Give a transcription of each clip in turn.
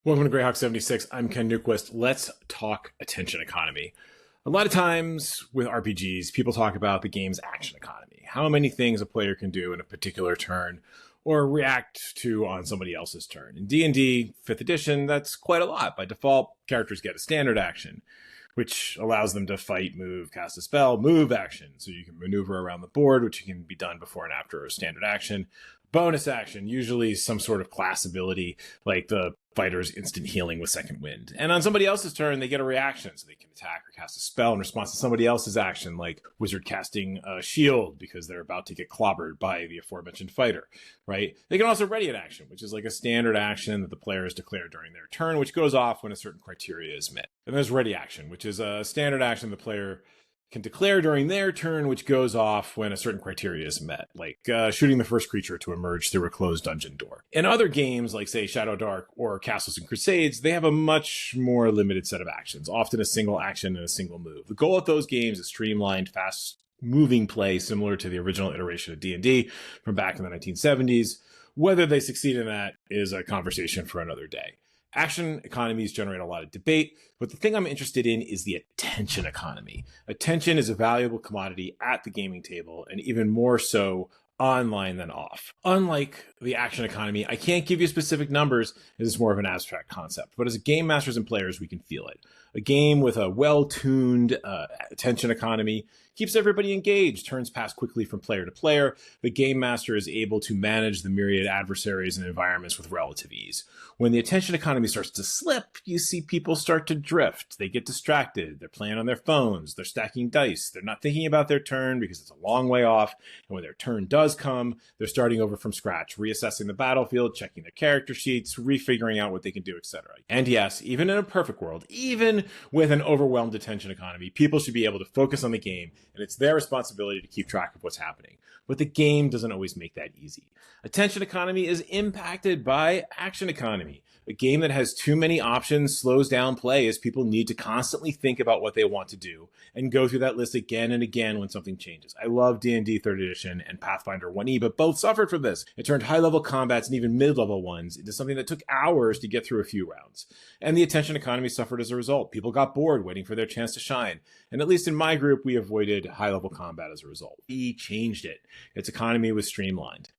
Welcome to Greyhawk 76. I'm Ken Newquist. Let's talk attention economy. A lot of times with RPGs, people talk about the game's action economy, how many things a player can do in a particular turn or react to on somebody else's turn. In D&D 5th edition, that's quite a lot. By default, characters get a standard action, which allows them to fight, move, cast a spell, move action. So you can maneuver around the board, which can be done before and after a standard action. Bonus action, usually some sort of class ability, like the fighter's instant healing with second wind. And on somebody else's turn, they get a reaction, so they can attack or cast a spell in response to somebody else's action, like wizard casting a shield because they're about to get clobbered by the aforementioned fighter, right? They can also ready an action, which is like a standard action that the player has declared during their turn, which goes off when a certain criteria is met. And there's ready action, which is a standard action the player can declare during their turn, which goes off when a certain criteria is met, like shooting the first creature to emerge through a closed dungeon door. In other games, like say Shadow Dark or Castles and Crusades, they have a much more limited set of actions, often a single action and a single move. The goal of those games is streamlined, fast moving play similar to the original iteration of D&D from back in the 1970s. Whether they succeed in that is a conversation for another day. Action economies generate a lot of debate, but the thing I'm interested in is the attention economy. Attention is a valuable commodity at the gaming table, and even more so online than off. Unlike the action economy, I can't give you specific numbers, as it's more of an abstract concept, but as game masters and players, we can feel it. A game with a well-tuned attention economy keeps everybody engaged, turns past quickly from player to player. The game master is able to manage the myriad adversaries and environments with relative ease. When the attention economy starts to slip, you see people start to drift. They get distracted. They're playing on their phones. They're stacking dice. They're not thinking about their turn because it's a long way off. And when their turn does come, they're starting over from scratch, reassessing the battlefield, checking their character sheets, refiguring out what they can do, etc. And yes, even in a perfect world, even with an overwhelmed attention economy, people should be able to focus on the game, and it's their responsibility to keep track of what's happening. But the game doesn't always make that easy. Attention economy is impacted by action economy. A game that has too many options slows down play as people need to constantly think about what they want to do and go through that list again and again when something changes. I love D&D 3rd edition and Pathfinder 1e, but both suffered from this. It turned high-level combats and even mid-level ones into something that took hours to get through a few rounds. And the attention economy suffered as a result. People got bored waiting for their chance to shine. And at least in my group, we avoided high-level combat as a result. We changed it. Its economy was streamlined.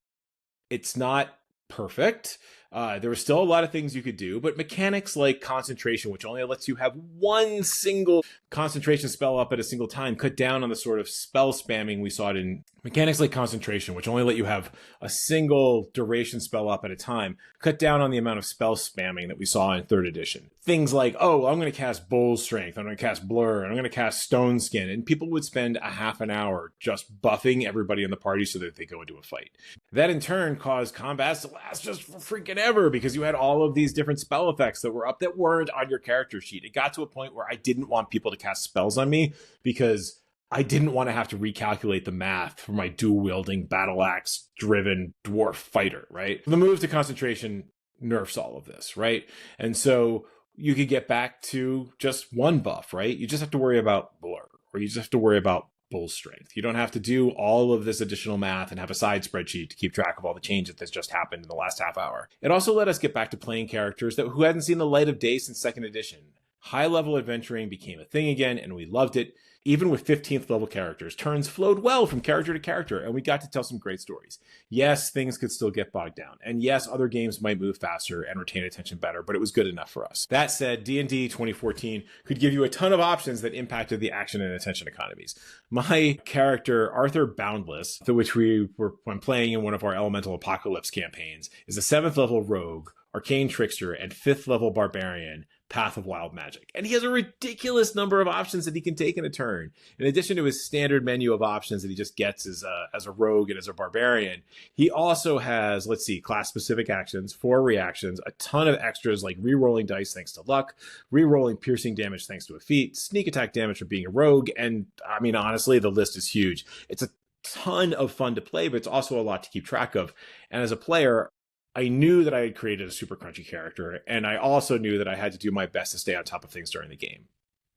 It's not perfect. There were still a lot of things you could do, but mechanics like concentration, which only lets you have one single concentration spell up at a single time, cut down on the sort of spell spamming we saw in mechanics like concentration, which only let you have a single duration spell up at a time, cut down on the amount of spell spamming that we saw in 3rd edition. Things like, oh, I'm going to cast Bull's Strength, I'm going to cast Blur, and I'm going to cast Stone Skin, and people would spend a half an hour just buffing everybody in the party so that they go into a fight. That in turn caused combats to last just for freaking ever because you had all of these different spell effects that were up that weren't on your character sheet. It got to a point where I didn't want people to cast spells on me because I didn't want to have to recalculate the math for my dual-wielding, battle axe-driven dwarf fighter, right? The move to concentration nerfs all of this, right? And so you could get back to just one buff, right? You just have to worry about Blur, or you just have to worry about Bull's Strength. You don't have to do all of this additional math and have a side spreadsheet to keep track of all the changes that's just happened in the last half hour. It also let us get back to playing characters who hadn't seen the light of day since 2nd edition. High-level adventuring became a thing again, and we loved it. Even with 15th level characters, turns flowed well from character to character, and we got to tell some great stories. Yes, things could still get bogged down, and yes, other games might move faster and retain attention better, but it was good enough for us. That said, D&D 2014 could give you a ton of options that impacted the action and attention economies. My character, Arthur Boundless, which we were when playing in one of our Elemental Apocalypse campaigns, is a 7th level rogue, arcane trickster, and 5th level barbarian, Path of Wild Magic. And he has a ridiculous number of options that he can take in a turn. In addition to his standard menu of options that he just gets as a rogue and as a barbarian, he also has, class-specific actions, 4 reactions, a ton of extras like re-rolling dice thanks to luck, re-rolling piercing damage thanks to a feat, sneak attack damage for being a rogue, and I mean, honestly, the list is huge. It's a ton of fun to play, but it's also a lot to keep track of. And as a player, I knew that I had created a super crunchy character, and I also knew that I had to do my best to stay on top of things during the game.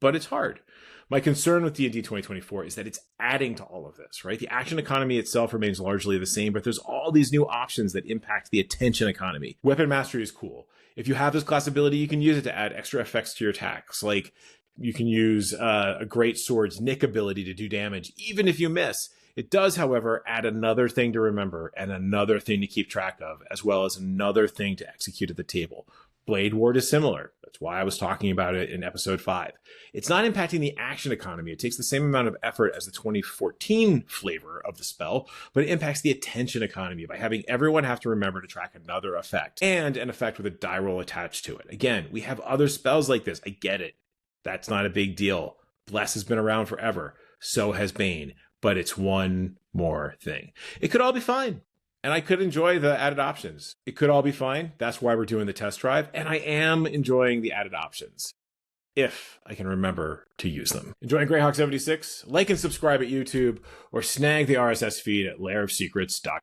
but it's hard. My concern with D&D 2024 is that it's adding to all of this, right? The action economy itself remains largely the same, but there's all these new options that impact the attention economy. Weapon mastery is cool. If you have this class ability, you can use it to add extra effects to your attacks. Like you can use a great sword's nick ability to do damage, even if you miss. It does, however, add another thing to remember and another thing to keep track of, as well as another thing to execute at the table. Blade Ward is similar. That's why I was talking about it in episode 5. It's not impacting the action economy. It takes the same amount of effort as the 2014 flavor of the spell, but it impacts the attention economy by having everyone have to remember to track another effect, and an effect with a die roll attached to it. Again, we have other spells like this. I get it. That's not a big deal. Bless has been around forever. So has Bane. But it's one more thing. It could all be fine. And I could enjoy the added options. It could all be fine. That's why we're doing the test drive. And I am enjoying the added options, if I can remember to use them. Enjoying Greyhawk 76? Like and subscribe at YouTube, or snag the RSS feed at lairofsecrets.com.